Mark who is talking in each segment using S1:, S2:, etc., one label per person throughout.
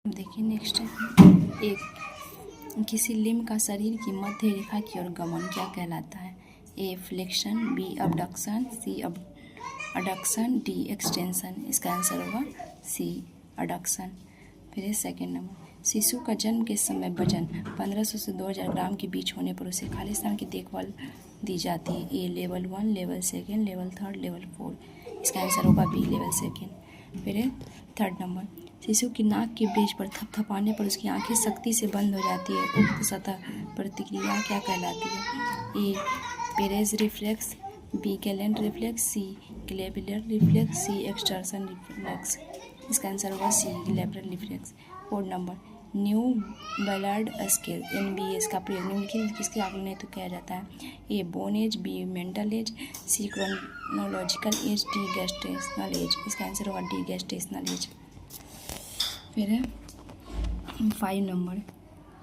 S1: देखिए नेक्स्ट है, एक किसी लिम्ब का शरीर की मध्य रेखा की ओर गमन क्या कहलाता है? ए फ्लेक्शन, बी अबडक्शन, सी अडक्शन, डी एक्सटेंशन। इसका आंसर होगा सी अडक्शन। फिर सेकंड नंबर, शिशु का जन्म के समय वजन 1500 से 2000 ग्राम के बीच होने पर उसे खालिस्तान की देखभाल दी जाती है। ए लेवल 1, लेवल 2, लेवल 3, लेवल 4। इसका आंसर होगा बी लेवल 2। फिर थर्ड नंबर, शिशु की नाक के ब्रिज पर थपथपाने पर उसकी आंखें सख्ती से बंद हो जाती है। उक्त सतह प्रतिक्रिया क्या कहलाती है? A Perez reflex, B Galant reflex, C glabellar reflex, C extrusion reflex. इसका आंसर होगा C glabellar reflex. Fourth number, new Ballard scale NBS का प्रयोग निम्नलिखित किसके आकलन हेतु किया जाता है? A bone age, B mental age, C chronological age, D gestational age. इसका आंसर होगा डी गेस्टेशनल एज। फिर है 5 नंबर,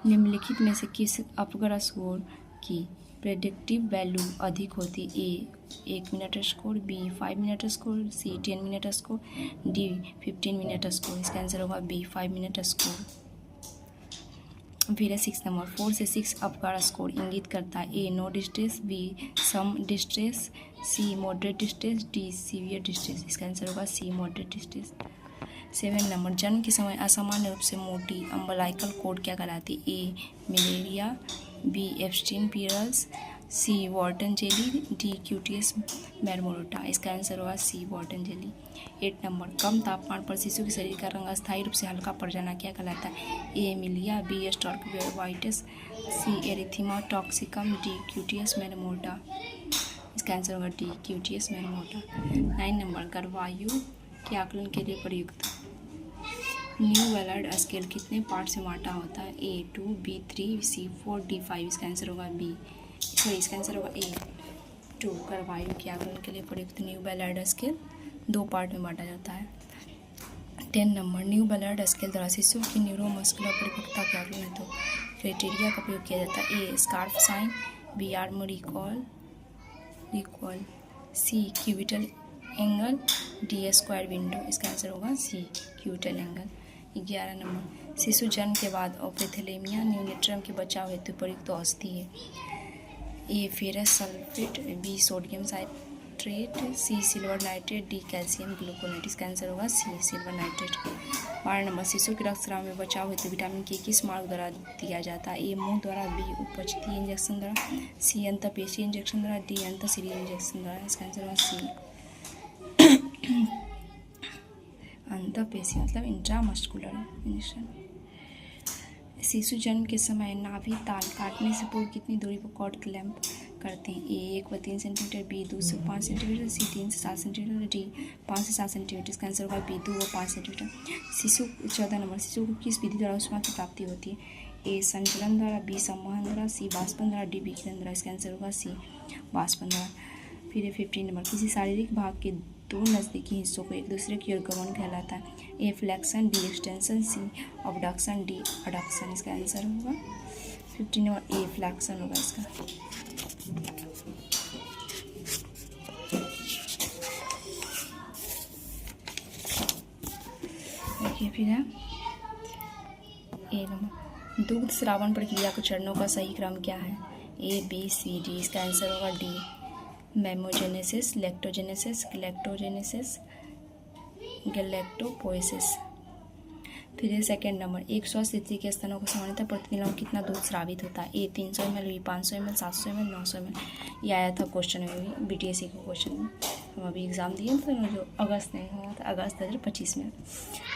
S1: निम्नलिखित में से किस अपगर स्कोर की प्रेडिक्टिव वैल्यू अधिक होती? A 1 minute score, B 5 minute score, C 10 minute score, D 15 minute score. इसका आंसर होगा बी 5 मिनट स्कोर। फिर है 6 नंबर, 4 से 6 अपकार स्कोर इंगित करता है? A no distress, B some distress, C moderate distress, D severe distress. इसका आंसर होगा सी मॉडरेट डिस्ट्रेस। 7 नंबर, जन्म के समय असामान्य रूप से मोटी अम्बलाइकल कोड क्या कहलाती? ए मलेरिया, बी एब्स्टीन पीरल्स, सी वॉर्टन जेली, डी क्यूटियस मैरमोरोटा। इसका आंसर होगा सी वॉर्टन जेली। 8 नंबर, कम तापमान पर शिशु के शरीर का रंग अस्थायी रूप से हल्का पड़ जाना क्या कहलाता है? ए मिलिया, बी स्टॉर्कवाइटिस, सी एरिथीमा टॉक्सिकम, डी क्यूटियस मैरमोरोटा। इसका आंसर होगा डी क्यूटियस मैरमोरोटा। 9 नंबर, गर्भायु के आकलन के लिए प्रयुक्त न्यू बैलार्ड स्केल कितने पार्ट से बांटा होता है? ए 2, बी 3, सी 4, डी 5। इसका आंसर होगा बी, सॉरी इसका आंसर होगा ए 2। गर्भायु के आकलन के लिए प्रयुक्त न्यू बैलार्ड स्केल 2 पार्ट में बांटा जाता है। 10 नंबर, न्यू बैलार्ड स्केल द्वारा शिशु की न्यूरोमस्कुलर परिपक्वता के आकलन हेतु क्राइटेरिया का प्रयोग किया जाता है? A scarf sign, B arm recoil, C cubital angle, D square window. इसका आंसर होगा सी क्यूबिटल एंगल। 11 नंबर, शिशु जन्म के बाद ऑपरेथेलेमिया न्यूनेट्रम के बचाव हेतु प्रयुक्त औषधि है? A ferrous sulphate, B sodium citrate, C silver nitrate, D calcium gluconate. इसका आंसर होगा सी सिल्वर नाइट्रेट। 12 नंबर, शिशु के रक्तस्राव में बचाव हेतु विटामिन के किस मार्ग द्वारा दिया जाता है? ए मुंह द्वारा, बी उपस्थिति इंजेक्शन द्वारा, सी अंतःपेशीय इंजेक्शन द्वारा, डी अंतःशरीर इंजेक्शन द्वारा। इसका आंसर होगा सी अंतःपेशीय मतलब इंट्रामस्कुलर इंजेक्शन। शिशु जन्म के समय नाभि ताल काटने से पूर्व कितनी दूरी पर कॉर्ड क्लैंप करते हैं? ए 1 व 3 सेंटीमीटर, बी 2 से 5 सेंटीमीटर, सी 3 से 7 सेंटीमीटर, डी 5 से 7 सेंटीमीटर। इसका आंसर होगा बी 2 व 5 सेंटीमीटर। 14 नंबर, शिशु को किस विधि द्वारा ऊष्मा की प्राप्ति होती है? ए संचलन द्वारा, बी संवहन द्वारा, सी वाष्पन द्वारा, डी विकिरण द्वारा। इसका आंसर होगा सी वाष्पन द्वारा। फिर 15 नंबर, किसी शारीरिक भाग के 2 नज़दीकी हिस्सों को एक दूसरे की ओर गमन कहलाता है? ए फ्लेक्शन, बी एक्सटेंशन, सी अबडक्शन, डी अडक्शन। इसका आंसर होगा 15 नंबर ए फ्लेक्शन होगा इसका। देखिए फिर है ए नंबर, दुग्ध स्रावन प्रक्रिया के चरणों का सही क्रम क्या है? A B C D. इसका आंसर होगा D mammogenesis, lactogenesis, galactogenesis, galactopoiesis. फिर है सेकेंड नंबर, एक स्वस्थ स्थिति के स्तनों को सामान्यतः प्रतिदिन कितना दूध स्रावित होता है? ए 300 ml, B 500 ml, 700 ml, 900 ml। ये आया था क्वेश्चन में भी, BTSC का क्वेश्चन में। हम अभी एग्ज़ाम दिए थे जो अगस्त में हुआ था, अगस्त 2025 में।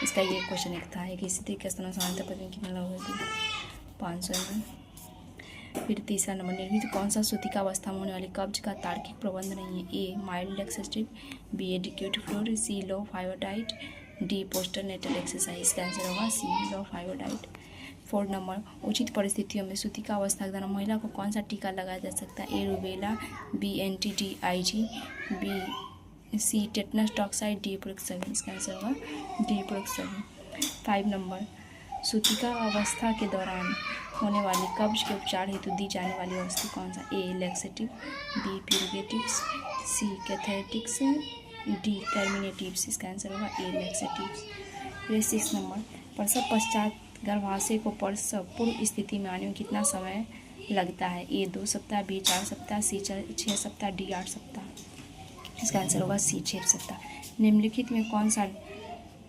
S1: इसका ये क्वेश्चन एक था, एक स्थिति के स्तनों सामान्यतः प्रतिदिन कितना लोग होती है? 500 ml। फिर तीसरा नंबर, निर्मित कौन सा सूतिका अवस्था में होने वाली कब्ज का तार्किक प्रबंध नहीं है? A mild laxative, B adequate fluid, C low fibre diet, D postnatal exercise. इसका आंसर होगा सी लो फाइवोडाइट। 4 नंबर, उचित परिस्थितियों में सूतिका अवस्था के दौरान महिला को कौन सा टीका लगाया जा सकता है? A rubella, B NTDIG, B C tetanus toxoid, D प्रोक्सवी। इसका आंसर होगा डी प्रोक्सवी। 5 नंबर, सूतिका अवस्था के दौरान होने वाली कब्ज के उपचार हेतु दी जाने वाली औषधि कौन सा? ए लैक्सेटिव, बी प्यूरिगेटिव्स, सी कैथेटिक्स, डी टर्मिनेटिव्स। इसका आंसर होगा ए लैक्सेटिव्स। फिर 6 नंबर, प्रसव पश्चात गर्भाशय को प्रसव पूर्व स्थिति में आने में कितना समय लगता है? ए 2 सप्ताह, बी 4 सप्ताह, सी 6 सप्ताह, डी 8 सप्ताह। इसका आंसर होगा सी 6 सप्ताह। निम्नलिखित में कौन सा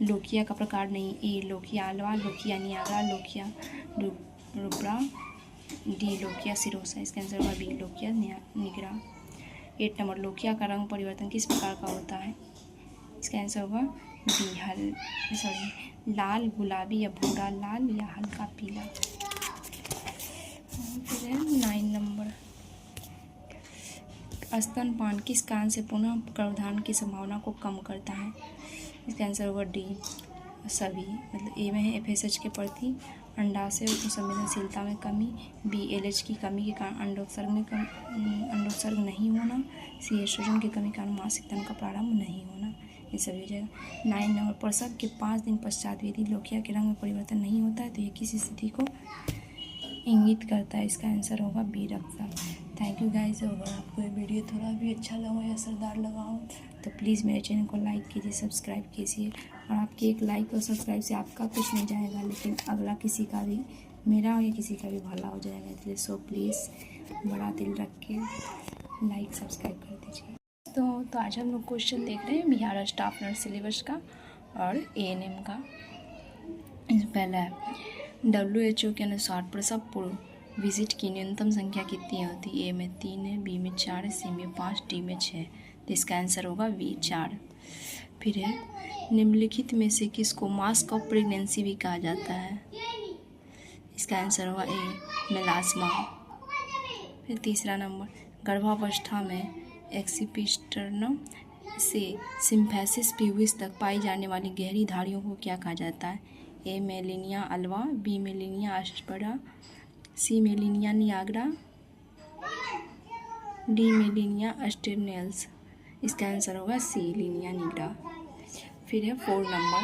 S1: लोकिया का प्रकार नहीं? A lochia alba, lochia nigra, lochia rubra, D lochia serosa. इसका आंसर होगा B lochia nigra. 8 number, lochia का रंग परिवर्तन किस प्रकार का होता है? इसका आंसर होगा बी लाल, गुलाबी या भूरा लाल या हल्का पीला। फिर 9 नंबर, स्तनपान किस कारण से पुनः गर्भधारण की संभावना को कम करता है? इसका आंसर होगा डी सभी। मतलब ए में है FSH के प्रति अंडाशय संवेदनशीलता में कमी, बी LH की कमी के कारण अंडोत्सर्ग नहीं होना, सी एस्ट्रोजन की कमी के कारण मासिक धर्म का प्रारंभ नहीं होना। ये सभी हो जाएगा। 9 नंबर, प्रसव के 5 दिन पश्चात यदि लोकिया के रंग में परिवर्तन नहीं होता है तो ये किस स्थिति को इंगित करता है? इसका आंसर होगा बी रक्तस्राव। Thank you guys. अगर आपको ये वीडियो थोड़ा भी अच्छा लगा या असरदार लगा हो तो प्लीज़ मेरे चैनल को लाइक कीजिए, सब्सक्राइब कीजिए। और आपके एक लाइक और सब्सक्राइब से आपका कुछ नहीं जाएगा, लेकिन अगला किसी का भी, मेरा या किसी का भी भला हो जाएगा। इसलिए सो प्लीज़ बड़ा दिल रख के लाइक सब्सक्राइब कर दीजिए। तो आज हम लोग क्वेश्चन देख रहे हैं बिहार स्टाफ नर्स सिलेबस का और ANM का। पहला है, WHO के अनुसार प्रसव पूर्व विजिट की न्यूनतम संख्या कितनी होती है? ए में 3 है, बी में 4 है, सी में 5, डी में 6। तो इसका आंसर होगा बी 4। फिर है, निम्नलिखित में से किसको मास्क ऑफ प्रेगनेंसी भी कहा जाता है? इसका आंसर होगा ए मेलास्मा। फिर तीसरा नंबर, गर्भावस्था में एक्सिपिस्टर्नम से सिम्फेसिस प्यूबिस तक पाई जाने वाली गहरी धारियों को क्या कहा जाता है? ए मेलिनिया अल्वा, बी मेलिनिया एस्परा, सी मेलिनिया नियाग्रा, डी मेलिनिया एस्टेरनेल्स। इसका आंसर होगा सी लिनिया निग्रा। फिर है 4 नंबर,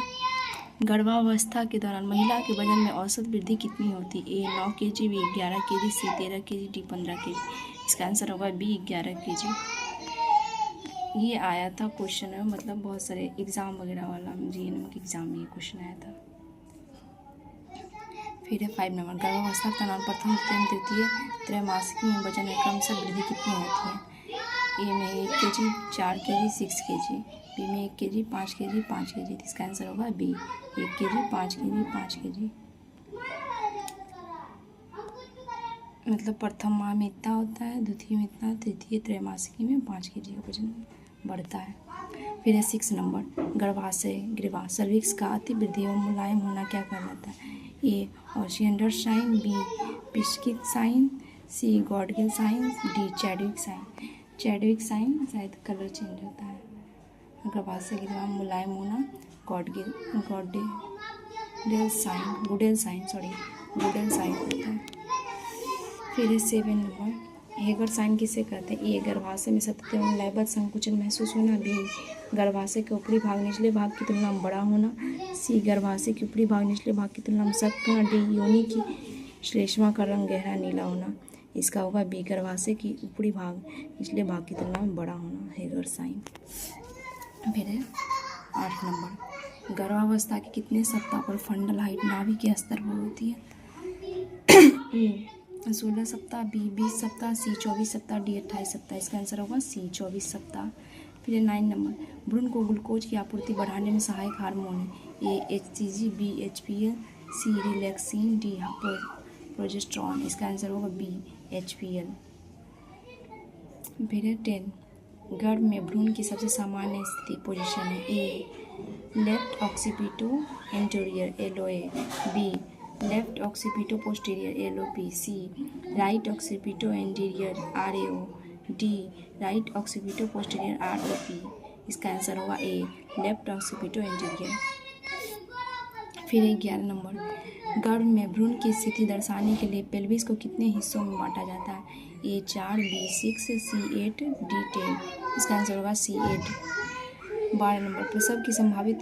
S1: गर्भावस्था के दौरान महिला के वजन में औसत वृद्धि कितनी होती है? ए 9 kg, बी 11 kg, सी 13 kg, डी 15 kg। इसका आंसर होगा बी 11 kg। ये आया था क्वेश्चन है, मतलब बहुत सारे एग्ज़ाम वगैरह वाला GNM के एग्ज़ाम में ये क्वेश्चन आया था। फिर है 5 नंबर, गर्भावस्था के दौरान प्रथम, द्वितीय, तृतीय त्रैमासिकी में वजन में क्रमशः वृद्धि कितनी होती है? ए में 1 kg, 4 kg, 6 kg, बी में 1 kg, 5 kg, 5 kg। इसका आंसर होगा बी 1 kg, 5 kg, 5 kg। मतलब प्रथम माह में इतना होता है, द्वितीय में इतना, तृतीय त्रैमासिकी में 5 kg का वजन बढ़ता है। फिर है 6 नंबर, गर्भाशय ग्रीवा सर्विक्स का अति वृद्धि एवं मुलायम होना क्या कहलाता है? A Osiander sign, B Piskacek sign, C Goodell sign, D Chadwick sign. Chadwick sign शायद कलर चेंज होता है। गर्भाशय ग्रीवा मुलायम होना गुडेल साइन होता है। फिर है 7 नंबर, हेगर साइन किसे कहते हैं? ए गर्भाशय में सतत एवं लयबद्ध संकुचन महसूस होना, बी गर्भाशय के ऊपरी भाग निचले भाग की तुलना में बड़ा होना, सी गर्भाशय के ऊपरी भाग निचले भाग की तुलना में सख्त होना, डी योनि की श्लेष्मा का रंग गहरा नीला होना। इसका होगा बी गर्भाशय की ऊपरी भाग निचले भाग की तुलना में बड़ा होना, हेगर साइन। फिर है 8 नंबर, गर्भावस्था के कितने सप्ताह पर फंडल हाइट नाभि के स्तर पर होती है? 16 सप्ताह, बी 20 सप्ताह, सी 24 सप्ताह, डी 28 सप्ताह। इसका आंसर होगा सी 24 सप्ताह। फिर 9 नंबर, भ्रूण को ग्लूकोज की आपूर्ति बढ़ाने में सहायक हार्मोन है? ए HCG, बी HPL, सी रिलैक्सिन, डी प्रोजेस्टेरॉन। इसका आंसर होगा बी HPL। फिर 10, गर्भ में भ्रूण की सबसे सामान्य स्थिति पोजीशन है? A left occipito anterior LOA, B left occipito posterior LOP, C right occipito anterior RAO, D right occipito posterior ROP। इसका आंसर होगा ए लेफ्ट ऑक्सीपिटो एंटीरियर। फिर 11 नंबर, गर्भ में भ्रूण की स्थिति दर्शाने के लिए पेल्विस को कितने हिस्सों में बांटा जाता है? ए 4, बी 6, सी 8, डी 10। इसका आंसर होगा सी 8। 12 नंबर, प्रसव की संभावित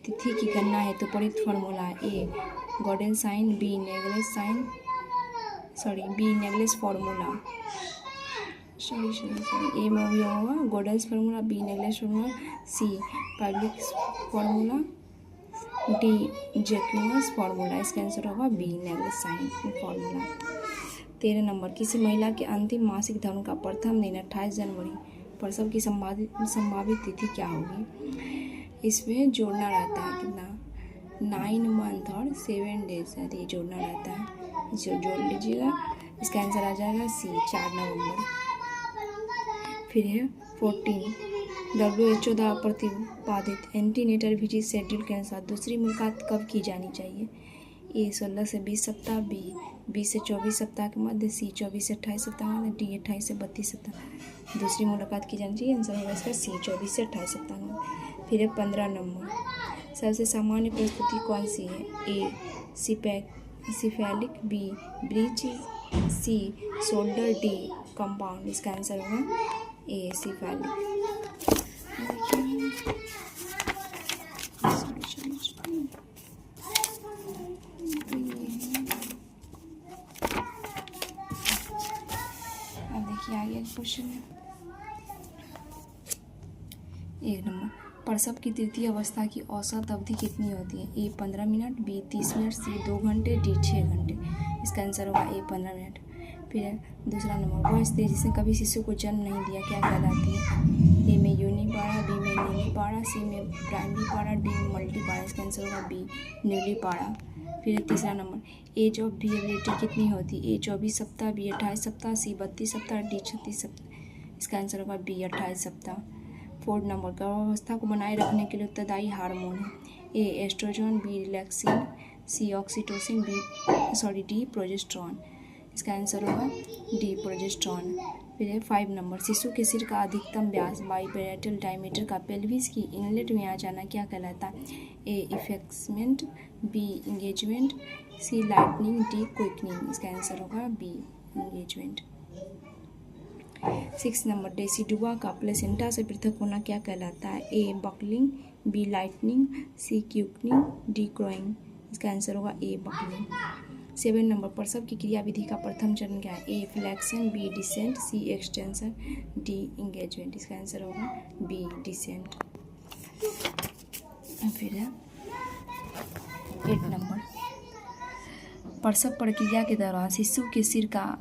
S1: तिथि की गणना है तो प्रयुक्त फॉर्मूला है? A Goodell sign, B Naegele's formula, A में भी होगा Goodell's formula, B Naegele's formula, C Pylix formula, D Jacquemus formula, इसका आंसर होगा B Naegele sign formula. 13 number, किसी महिला के अंतिम मासिक धर्म का प्रथम दिन 28 जनवरी प्रसव की संभावित तिथि क्या होगी? इसमें जोड़ना रहता है कितना 9 मंथ और 7 डेज है, ये जोड़ना रहता है, इसे जोड़ लीजिएगा। इसका आंसर आ जाएगा सी 4 नवंबर। फिर है 14, WHO द्वारा प्रतिपादित एंटीनेटल विजिट शेड्यूल के अनुसार दूसरी मुलाकात कब की जानी चाहिए? ए 16 से 20 सप्ताह, बी 20 से 24 सप्ताह के मध्य, सी 24 से 28 सप्ताह में, डी 28 से 32 सप्ताह। दूसरी मुलाकात की जानी चाहिए, आंसर होगा इसका सी 24 से 28 सप्ताह में। फिर है 15 नंबर, सबसे सामान्य प्रस्तुति कौन सी है? ए सिफेलिक, बी ब्रीच, सी शोल्डर, डी कंपाउंड। इसका आंसर होगा ए सिफेलिक। अब देखिए आगे क्वेश्चन है। 1 नंबर, प्रसव की तृतीय अवस्था की औसत अवधि कितनी होती है? ए 15 मिनट, बी 30 मिनट, सी 2 घंटे, डी 6 घंटे। इसका आंसर होगा ए 15 मिनट। फिर दूसरा नंबर, वह स्त्री जिसने कभी शिशु को जन्म नहीं दिया क्या कहलाती है? ए में यूनिपारा, बी में न्यूलीपारा, सी में प्राइमरी पारा, डी में मल्टीपारा। इसका आंसर होगा बी न्यूलीपारा। फिर तीसरा नंबर, एज ऑफ विएबिलिटी कितनी होती है? ए 24 सप्ताह, बी 28 सप्ताह, सी 32 सप्ताह, डी 36 सप्ताह। इसका आंसर होगा बी 28 सप्ताह। 4 नंबर, गर्भावस्था को बनाए रखने के लिए उत्तरदायी हार्मोन है? A oestrogen, B relaxin, C oxytocin, D progesterone. इसका आंसर होगा डी प्रोजेस्टेरॉन। फिर है 5 नंबर, शिशु के सिर का अधिकतम व्यास बाइपैरेटल डायमीटर का पेल्विस की इनलेट में आ जाना क्या कहलाता है? A effacement, B engagement, C lightening, D quickening. इसका आंसर होगा बी इंगेजमेंट। 6 नंबर, डेसिडुआ का प्लेसेंटा से पृथक होना क्या कहलाता है? A buckling, B lightening, C quickening, D crowing. इसका आंसर होगा ए बकलिंग। 7 नंबर, प्रसव की क्रियाविधि का प्रथम चरण क्या है? A flexion, B descent, C extension, D engagement. इसका आंसर होगा बी डिसेंट। फिर है 8 नंबर, प्रसव प्रक्रिया के दौरान शिशु के सिर का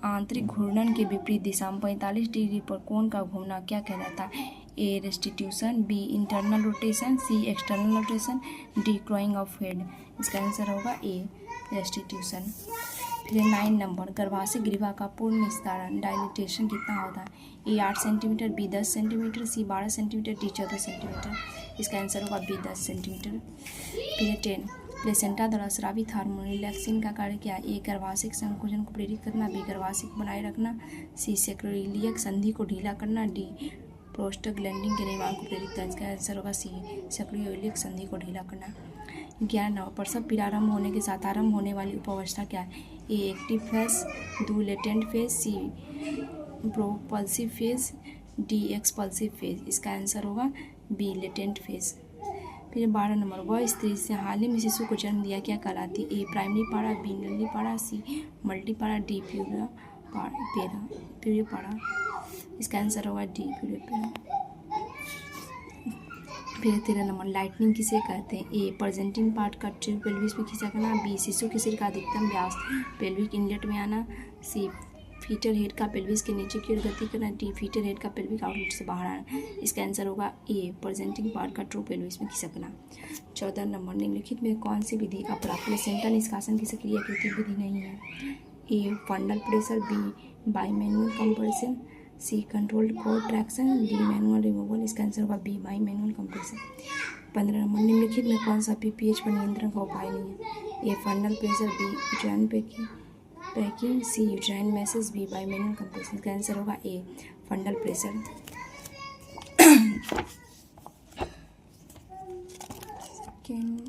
S1: आंतरिक घूर्णन के विपरीत दिशा में 45 डिग्री पर कोण का घूमना क्या कहलाता है? A restitution, B internal rotation, C external rotation, D crowning of head. इसका आंसर होगा ए रेस्टिट्यूशन। फिर 9 नंबर, गर्भाशय ग्रीवा का पूर्ण विस्तारण डायलिटेशन कितना होता है? ए 8 सेंटीमीटर, बी 10 सेंटीमीटर, सी 12 सेंटीमीटर, डी 14 सेंटीमीटर। इसका आंसर होगा बी 10 सेंटीमीटर। फिर 10, प्लेसेंटा द्वारा स्रावित हार्मोन रिलैक्सिन का कार्य क्या है? ए गर्भाशय संकोचन को प्रेरित करना, बी गर्भाशय को बनाए रखना, सी सैक्रोइलियक संधि को ढीला करना, डी प्रोस्टाग्लैंडिन के निर्माण को प्रेरित करना। इसका आंसर होगा सी सैक्रोइलियक संधि को ढीला करना। 11 नंबर, प्रसव प्रारंभ होने के साथ आरंभ होने वाली उपावस्था क्या है? ए एक्टिव फेज, दो लेटेंट फेज, सी प्रोपल्सिव फेज, डी एक्सपल्सिव फेज। इसका आंसर होगा बी लेटेंट फेज। फिर 12 नंबर, वह स्त्री से हाल ही में शिशु को जन्म दिया क्या कहलाती? ए प्राइमरी पारा, बी नल्लीपारा, सी मल्टीपारा, डी प्यूरिपारा। इसका आंसर होगा डी प्यूरिपारा। फिर 13 नंबर, लाइटनिंग किसे कहते हैं? ए प्रेजेंटिंग पार्ट का ट्यूब पेल्विस में खिंचा करना, बी शिशु के सिर का अधिकतम व्यास पेल्विक इनलेट में आना, सी फीटल हेड का पेल्विस के नीचे की ओर गति करना, डी फीटल हेड का पेल्विक आउटलेट से बाहर आना। इसका आंसर होगा ए प्रेजेंटिंग पार्ट का ट्रू पेल्विस में खिसकना। 14 नंबर, निम्नलिखित में कौन सी विधि अपरा प्लेसेंटा निष्कासन की सक्रिय कृति विधि नहीं है? A fundal pressure, B bimanual compression, C controlled cord traction, D manual removal. इसका आंसर होगा बी बाईमैनुअल कंप्रेशन। 15 नंबर, निम्नलिखित में कौन सा पीपीएच पर नियंत्रण का उपाय नहीं है? A fundal pressure, B uterine packing, C uterine massage, B bimanual compression. इसका आंसर होगा ए फंडल प्रेशर। सेकेंड